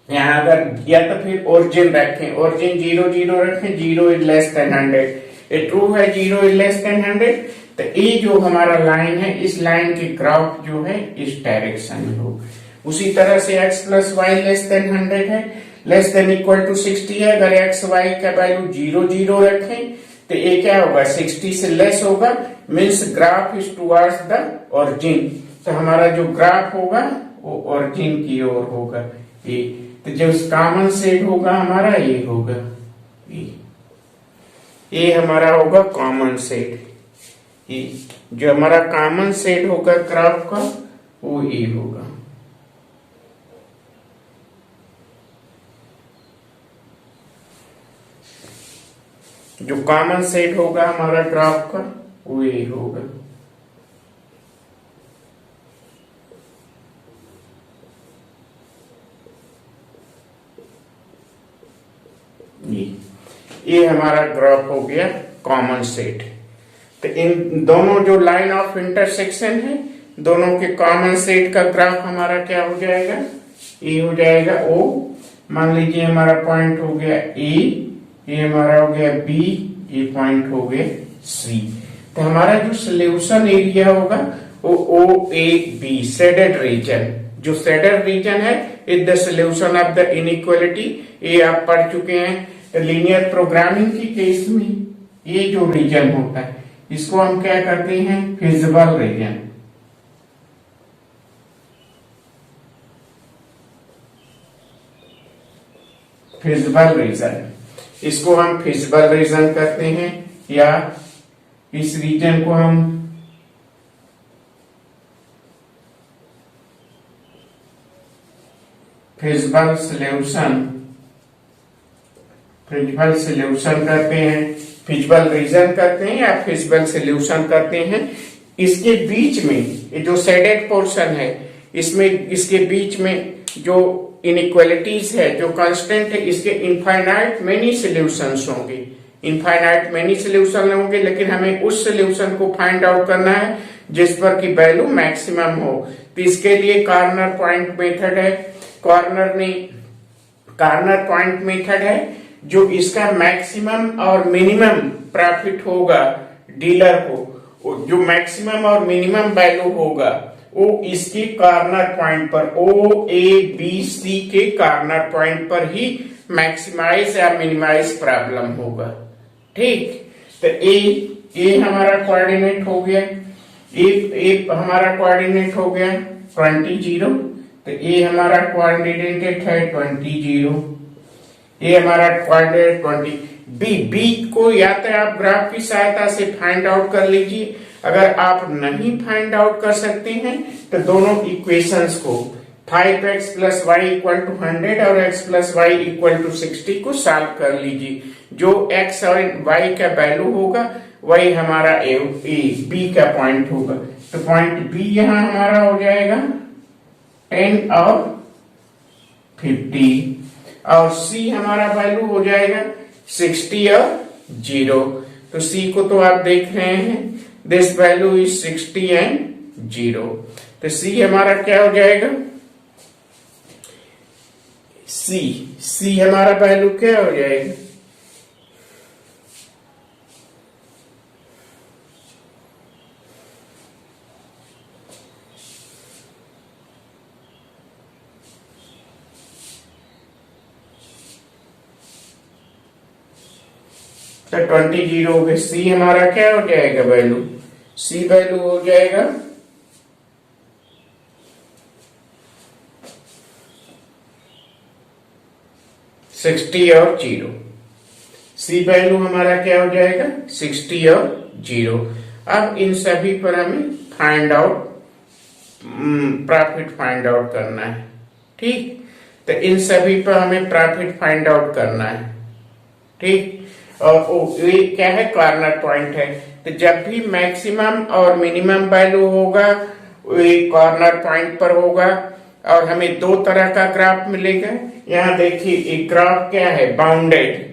यहाँ, अगर या तो फिर ओरिजिन रखें, ओरिजिन 0 0 रखें, 0 इज लेस देन 100, ये ट्रू है, 0 इज लेस देन 100। तो ये जो हमारा लाइन है, इस लाइन की ग्राफ जो है इस डायरेक्शन में हो। उसी तरह से x + y लेस देन 100 है, लेस देन इक्वल टू 60 है। अगर x y का वैल्यू 0 0 रखें तो ये क्या होगा, 60 से लेस होगा, means graph is towards the origin. तो हमारा जो ग्राफ होगा वो ओरिजिन की ओर होगा। ये तो जो कॉमन सेट होगा हमारा ये होगा, ये हमारा होगा कॉमन सेट। ये जो हमारा कॉमन सेट होगा ग्राफ का वो ये होगा। जो कॉमन सेट होगा हमारा ग्राफ का वो ये होगा। ये हमारा ग्राफ हो गया कॉमन सेट। तो इन दोनों जो लाइन ऑफ इंटरसेक्शन है, दोनों के कॉमन सेट का ग्राफ हमारा क्या हो जाएगा, ये हो जाएगा O। मान लीजिए हमारा पॉइंट हो गया A, ये हमारा हो गया B, ये पॉइंट हो गया C। तो हमारा जो सोल्यूशन एरिया होगा वो OAB, शेडेड रीजन। जो शेडेड रीजन है is the solution of the inequality. ये आप पढ़ चुके हैं लीनियर प्रोग्रामिंग की केस में। ये जो रीजन होता है इसको हम क्या करते हैं, फिजिबल रीजन। फिजिबल रीजन, इसको हम फिजिबल रीजन करते हैं, या इस रीजन को हम फिजिबल सॉल्यूशन, फिजिबल सॉल्यूशन करते हैं, फिजिबल रीजन करते हैं या फिजिबल सॉल्यूशन करते हैं। इसके बीच में ये जो शेडेड पोर्शन है, इसमें इसके बीच में जो इनइक्वालिटीज है, जो कांस्टेंट है, इसके इनफाइनाइट मेनी सॉल्यूशंस होंगे, इनफाइनाइट मेनी सॉल्यूशन होंगे। लेकिन हमें उस सॉल्यूशन को फाइंड आउट करना है जिस पर की वैल्यू मैक्सिमम हो। तो इसके लिए कॉर्नर पॉइंट मेथड है, कॉर्नर पॉइंट मेथड है जो इसका मैक्सिमम और मिनिमम प्रॉफिट होगा डीलर को, जो मैक्सिमम और मिनिमम वैल्यू होगा वो इसके कॉर्नर पॉइंट पर, OABC के कॉर्नर पॉइंट पर ही मैक्सिमाइज या मिनिमाइज प्रॉब्लम होगा। ठीक। तो ए हमारा कोऑर्डिनेट हो गया, ए हमारा कोऑर्डिनेट हो गया 20 0। तो ए हमारा कोऑर्डिनेट है 20 0, ये हमारा कोऑर्डिनेट 20। बी को या तो आप ग्राफ की सहायता से फाइंड आउट कर लीजिए। अगर आप नहीं फाइंड आउट कर सकते हैं तो दोनों इक्वेशंस को 5x + y = 100 और x + y = 60 को सॉल्व कर लीजिए। जो x और y का वैल्यू होगा वही हमारा बी का पॉइंट होगा। तो पॉइंट बी यहाँ हमारा हो जाएगा 10 और 50, और C हमारा वैल्यू हो जाएगा 60 और 0। तो C को तो आप देख रहे हैं, दिस वैल्यू इज 60 एंड 0। तो C हमारा क्या हो जाएगा, C हमारा वैल्यू क्या हो जाएगा, तो 20 जीरो हो गए। सी हमारा क्या हो जाएगा वैल्यू, सी वैल्यू हो जाएगा 60 और 0। सी वैल्यू हमारा क्या हो जाएगा 60 और 0। अब इन सभी पर हमें find out profit find out करना है। ठीक, तो इन सभी पर हमें प्रॉफिट फाइंड आउट करना है। ठीक, और ये क्या है, कॉर्नर पॉइंट है। तो जब भी मैक्सिमम और मिनिमम वैल्यू होगा ये कॉर्नर पॉइंट पर होगा। और हमें दो तरह का ग्राफ मिलेगा। यहाँ देखिए एक ग्राफ क्या है, bounded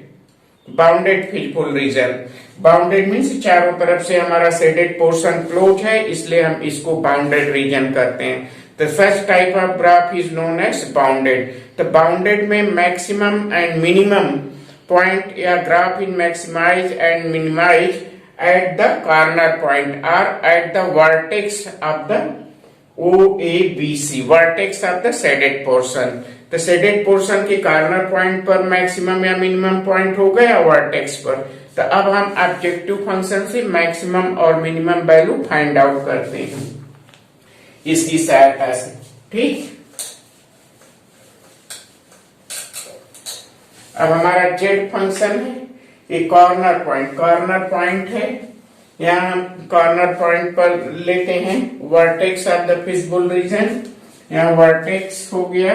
feasible region. Bounded means चारों तरफ से हमारा शेडेड पोर्शन क्लोज है, इसलिए हम इसको बाउंडेड रीजन कहते हैं। तो such type of graph is known as bounded. तो बाउंडेड में मैक्सिमम एंड मिनिमम पॉइंट या graph in maximise and minimise at the corner point or at the vertex of the OABC, vertex of the shaded portion। तो shaded portion के corner point पर maximum या minimum point हो गया vertex पर। तो अब हम ऑब्जेक्टिव फंक्शन से मैक्सिमम और मिनिमम वैल्यू फाइंड आउट करते हैं इसकी सहायता से। ठीक, अब हमारा जेड फंक्शन है, ये कॉर्नर पॉइंट है। यहाँ हम कॉर्नर पॉइंट पर लेते हैं vertex of the feasible region. यहाँ वर्टेक्स हो गया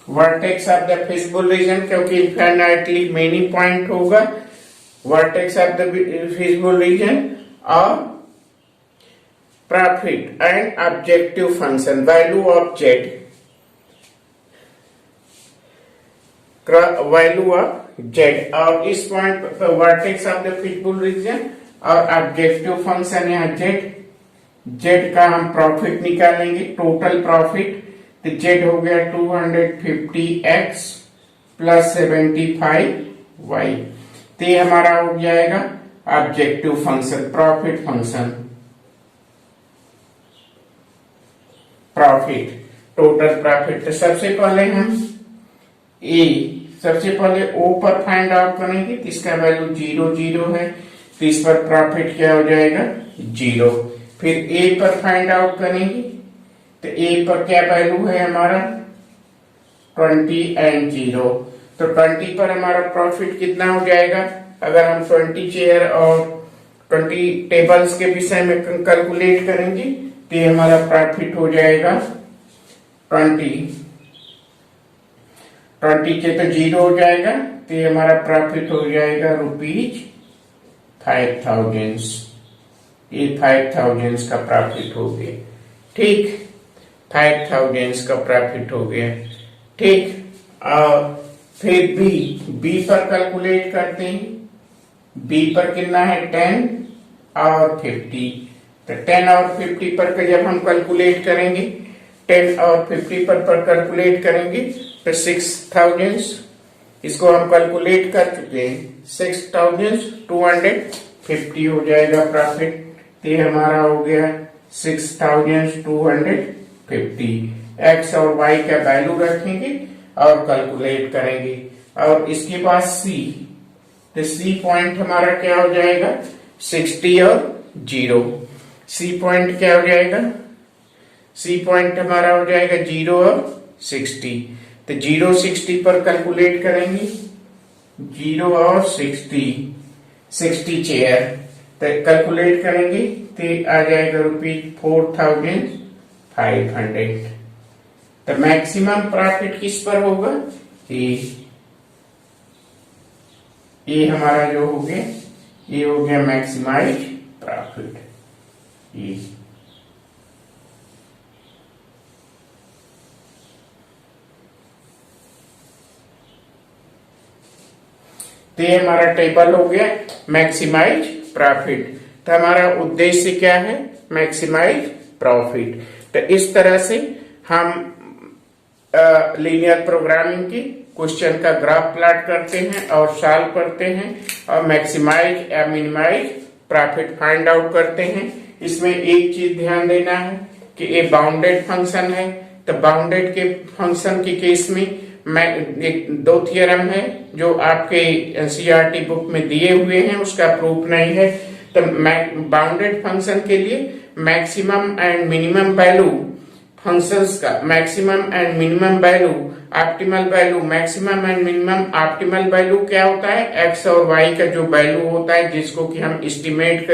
vertex of the feasible region, क्योंकि इनफाइनाइटली मेनी पॉइंट होगा। Vertex of the feasible region और profit and objective function value of Z, value of Z. और इस पॉइंट पर vertex of the feasible region और ऑब्जेक्टिव फंक्शन यहाँ Z का हम प्रॉफिट निकालेंगे, टोटल प्रॉफिट। तो जेड हो गया 250x प्लस 75y। तो ये हमारा हो जाएगा objective function, profit function, profit, total profit. तो सबसे पहले ओ पर फाइंड आउट करेंगे, तो इसका वैल्यू 0 है, तो इस पर प्रॉफिट क्या हो जाएगा 0। फिर ए पर फाइंड आउट करेंगे, तो ए पर क्या वैल्यू है हमारा 20 एंड 0। तो 20 पर हमारा प्रॉफिट कितना हो जाएगा, अगर हम 20 चेयर और 20 टेबल्स के विषय में कैलकुलेट करेंगे तो ये हमारा प्रॉफिट हो जाएगा 20 के तो 0 हो जाएगा, तो ये हमारा प्रॉफिट हो जाएगा ₹5000। ये 5000 का प्रॉफिट हो गया। ठीक, 5000 का प्रॉफिट हो गया। ठीक, और फिर बी पर कैलकुलेट करते हैं। बी पर कितना है 10 और 50। तो 10 और 50 पर जब हम कैलकुलेट करेंगे, 10 और 50 पर कैलकुलेट करेंगे तो 6000, इसको हम कैलकुलेट कर चुके हैं, 6250 हो जाएगा प्रॉफिट। तो ये हमारा हो गया 6250। एक्स और वाई का वैल्यू रखेंगे और कैलकुलेट करेंगे। और इसके बाद सी, तो सी पॉइंट हमारा क्या हो जाएगा 60 और 0। सी पॉइंट क्या हो जाएगा, सी पॉइंट हमारा हो जाएगा 0 और 60। तो 0 60 पर कैलकुलेट करेंगे, 0 और 60 चेयर, तो कैलकुलेट करेंगे तो आ जाएगा ₹4500। तो मैक्सिमम प्रॉफिट किस पर होगा, ये हमारा जो हो गया, ये हो गया मैक्सिमाइज प्रॉफिट। तो ये हमारा टेबल हो गया मैक्सिमाइज प्रॉफिट। तो हमारा उद्देश्य क्या है, मैक्सिमाइज प्रॉफिट। तो इस तरह से हम लीनियर प्रोग्रामिंग की क्वेश्चन का ग्राफ प्लॉट करते हैं और सॉल्व करते हैं और मैक्सिमाइज या मिनिमाइज प्रॉफिट फाइंड आउट करते हैं। इसमें एक चीज ध्यान देना है कि ये बाउंडेड फंक्शन है, तो बाउंडेड के फंक्शन के केस में एक दो थियरम है जो आपके एनसीईआरटी बुक में दिए हुए हैं, उसका प्रूफ नहीं है। तो बाउंडेड फंक्शन के लिए maximum and minimum value functions का maximum and minimum value optimal value, maximum and minimum optimal value क्या होता है, एक्स और वाई का जो वैल्यू होता है जिसको कि हम एस्टिमेट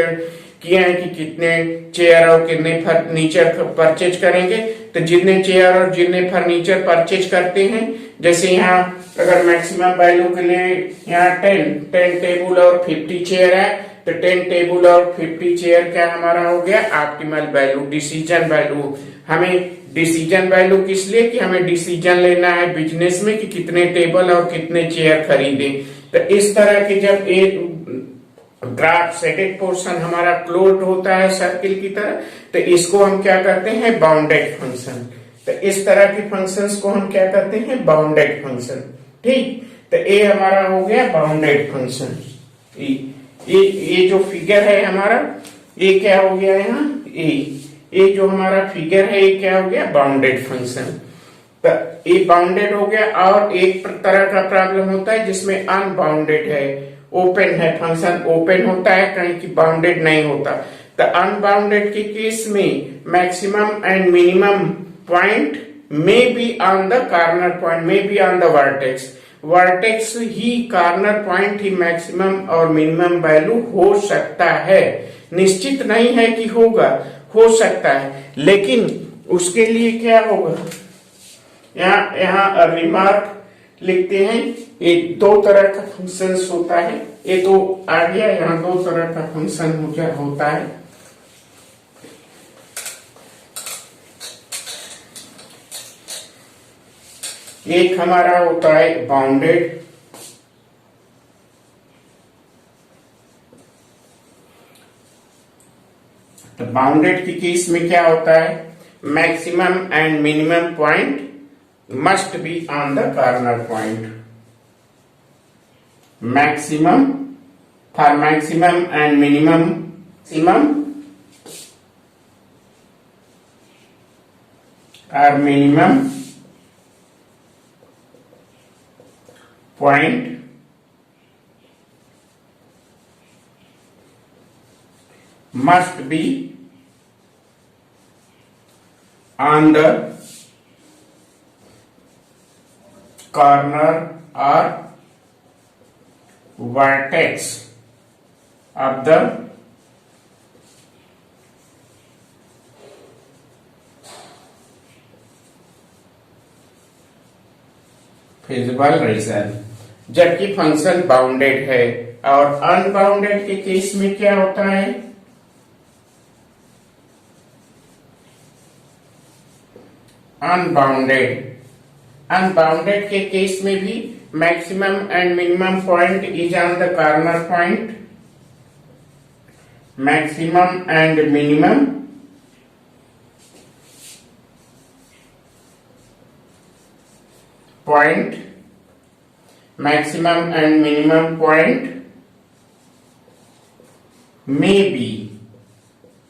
किए हैं कि कितने चेयर और कितने फर्नीचर परचेज करेंगे। तो जितने चेयर और जितने फर्नीचर परचेज करते हैं, जैसे यहाँ अगर मैक्सिमम वैल्यू के लिए यहाँ 10 टेबल और 50 चेयर है, तो 10 टेबल और 50 चेयर क्या हमारा हो गया, ऑप्टिमल वैल्यू, डिसीजन वैल्यू। हमें डिसीजन वैल्यू किस लिए, कि हमें डिसीजन लेना है बिजनेस में कि कितने टेबल और कितने चेयर खरीदें। तो इस तरह के जब एक ग्राफ सेटेड पोर्शन हमारा क्लोज्ड होता है सर्किल की तरह, तो इसको हम क्या करते हैं, बाउंडेड फंक्शन। तो इस तरह के फंक्शंस को हम क्या करते हैं, बाउंडेड फंक्शन। ठीक, तो ये हमारा हो गया बाउंडेड फंक्शन। ये जो फिगर है हमारा, ये क्या हो गया यहाँ, ये जो हमारा फिगर है ये क्या हो गया, बाउंडेड फंक्शन। तो ये बाउंडेड हो गया। और एक तरह का प्रॉब्लम होता है जिसमें अनबाउंडेड है, ओपन है, फंक्शन ओपन होता है, कहीं की बाउंडेड नहीं होता। तो अनबाउंडेड के केस में maximum and minimum point may be on the corner point, may be on the vertex, vertex he corner point he maximum और मिनिमम वैल्यू हो सकता है। निश्चित नहीं है कि होगा, हो सकता है, लेकिन उसके लिए क्या होगा, यहाँ रिमार्क लिखते हैं, ये दो तरह का फंक्शन होता है। ये तो आ गया, यहाँ दो तरह का फंक्शन होता है। एक हमारा होता है बाउंडेड, तो बाउंडेड की केस में क्या होता है, maximum and minimum point must be on the corner point. Maximum, for maximum and minimum or minimum point must be on the corner or vertex of the feasible region. जबकि function bounded है। और unbounded के case में क्या होता है, unbounded के case में भी maximum and minimum point is on the corner point, maximum and minimum point, maximum and minimum point may be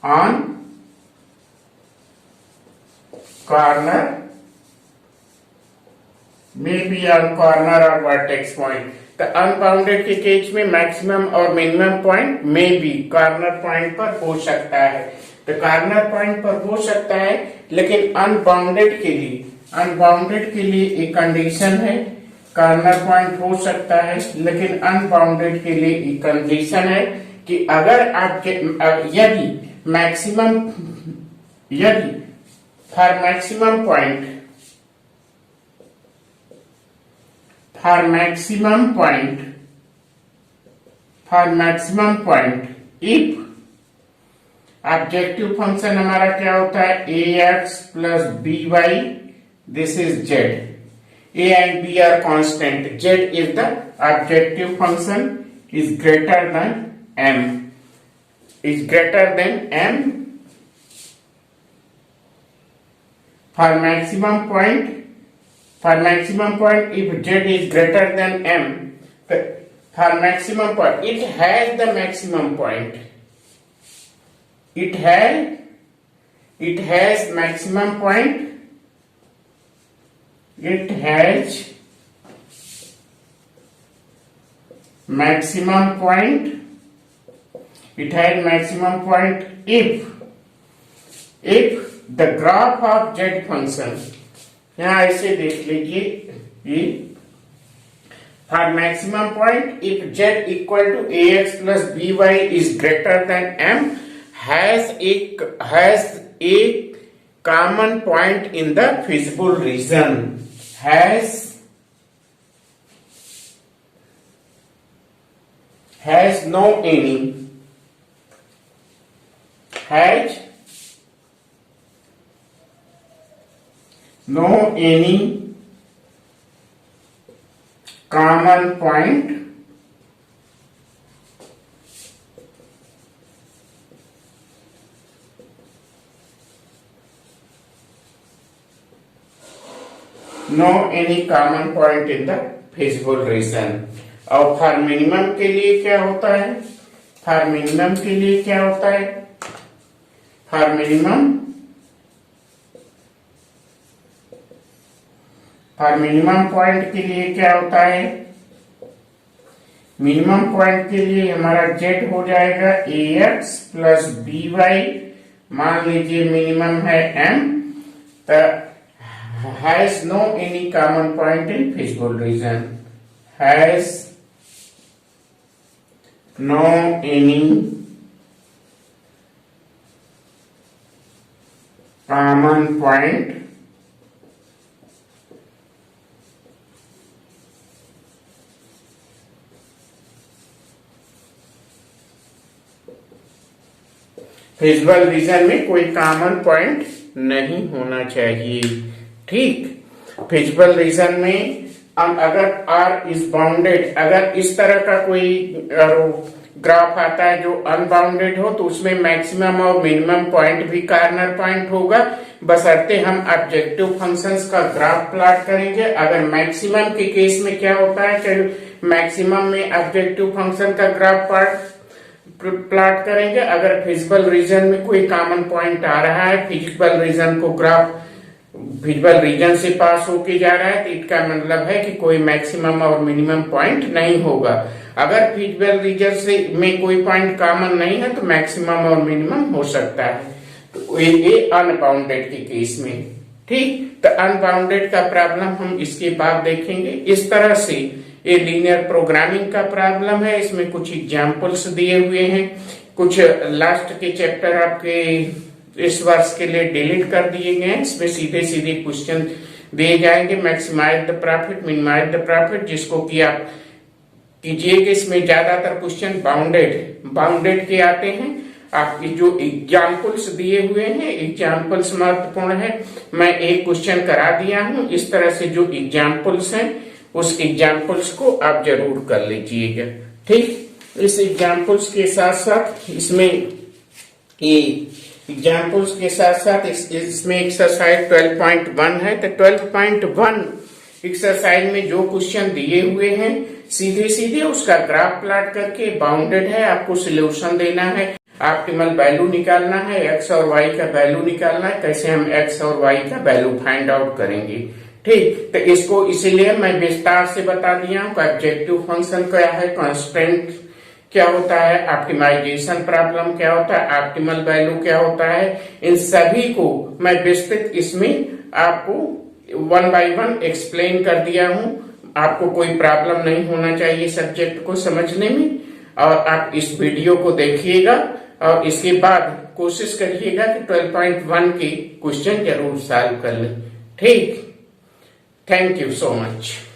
on corner, or vertex point। तो अनबाउंडेड के केस में मैक्सिमम और मिनिमम पॉइंट में भी corner point पर हो सकता है। तो कॉर्नर पॉइंट पर हो सकता है, लेकिन अनबाउंडेड के लिए एक कंडीशन है, कॉर्नर पॉइंट हो सकता है, लेकिन अनबाउंडेड के लिए एक कंडीशन है कि अगर आपके यदि for maximum point if objective function हमारा क्या होता है, ax plus by, this is z, a and b are constant, z is the objective function, is greater than m, for maximum point if z is greater than m, for maximum point it has the maximum point, it has maximum point, it has maximum point if the graph of z function, यहां ऐसे देख लीजिए, for maximum point if z equal to ax plus by is greater than m, has a common point in the feasible region, has no any common point in the feasible region. और for minimum के लिए क्या होता है? For minimum point के लिए क्या होता है? मिनिमम पॉइंट के लिए हमारा z हो जाएगा ax प्लस by, मान लीजिए मिनिमम है m, तो has no any common point in feasible region, has no any common point feasible region में कोई कॉमन पॉइंट नहीं होना चाहिए। ठीक, फिजिबल रीजन में अगर R इज बाउंडेड, अगर इस तरह का कोई ग्राफ आता है जो अनबाउंडेड हो, तो उसमें मैक्सिमम और मिनिमम पॉइंट भी कॉर्नर पॉइंट होगा, बशर्ते हम ऑब्जेक्टिव फंक्शंस का ग्राफ प्लॉट करेंगे। अगर मैक्सिमम के केस में क्या होता है कि मैक्सिमम में ऑब्जेक्टिव फंक्शन का ग्राफ प्लॉट करेंगे। अगर फिजिबल रीजन में कोई कॉमन पॉइंट आ रहा है, फिजिबल रीजन से पास होके जा रहा है, तो इसका मतलब है कि कोई मैक्सिमम और मिनिमम पॉइंट नहीं होगा। अगर फिजिबल रीजन से में कोई पॉइंट कॉमन नहीं है, तो मैक्सिमम और मिनिमम हो सकता है, तो ये अनबाउंडेड के केस में। ठीक, तो अनबाउंडेड का प्रॉब्लम हम इसके बाद देखेंगे। इस तरह से ये लीनियर प्रोग्रामिंग का प्रॉब्लम है। इसमें कुछ एग्जाम्पल्स दिए हुए हैं, कुछ लास्ट के चैप्टर आपके इस वर्ष के लिए डिलीट कर दिए गए हैं। इसमें सीधे सीधे क्वेश्चन दिए जाएंगे, maximise the profit, minimise the profit, जिसको कि आप कीजिएगा। इसमें ज्यादातर क्वेश्चन बाउंडेड के आते हैं। आपकी जो एग्जाम्पल्स दिए हुए हैं, एग्जाम्पल्स महत्वपूर्ण है। मैं एक क्वेश्चन करा दिया हूं। इस तरह से जो एग्जाम्पल्स हैं, उस एग्जाम्पल्स को आप जरूर कर लीजिएगा। ठीक, इस एग्जाम्पल्स के साथ साथ इसमें इसमें एक्सरसाइज 12.1 है। तो 12.1 एक्सरसाइज में जो क्वेश्चन दिए हुए हैं, सीधे सीधे उसका ग्राफ प्लॉट करके, बाउंडेड है, आपको सोल्यूशन देना है, ऑप्टिमल वैल्यू निकालना है, एक्स और वाई का वैल्यू निकालना है। कैसे हम एक्स और वाई का वैल्यू फाइंड आउट करेंगे। ठीक, तो इसको इसीलिए मैं विस्तार से बता दिया हूं कि ऑब्जेक्टिव फंक्शन क्या है, कांस्टेंट क्या होता है, ऑप्टिमाइजेशन प्रॉब्लम क्या होता है, ऑप्टिमल वैल्यू क्या होता है। इन सभी को मैं विस्तृत इसमें आपको 1 by 1 एक्सप्लेन कर दिया हूं। आपको कोई प्रॉब्लम नहीं होना चाहिए सब्जेक्ट को समझने में। और आप इस वीडियो को देखिएगा और इसके बाद कोशिश करिएगा कि 12.1 के क्वेश्चन जरूर सॉल्व कर लें। ठीक, थैंक यू सो मच।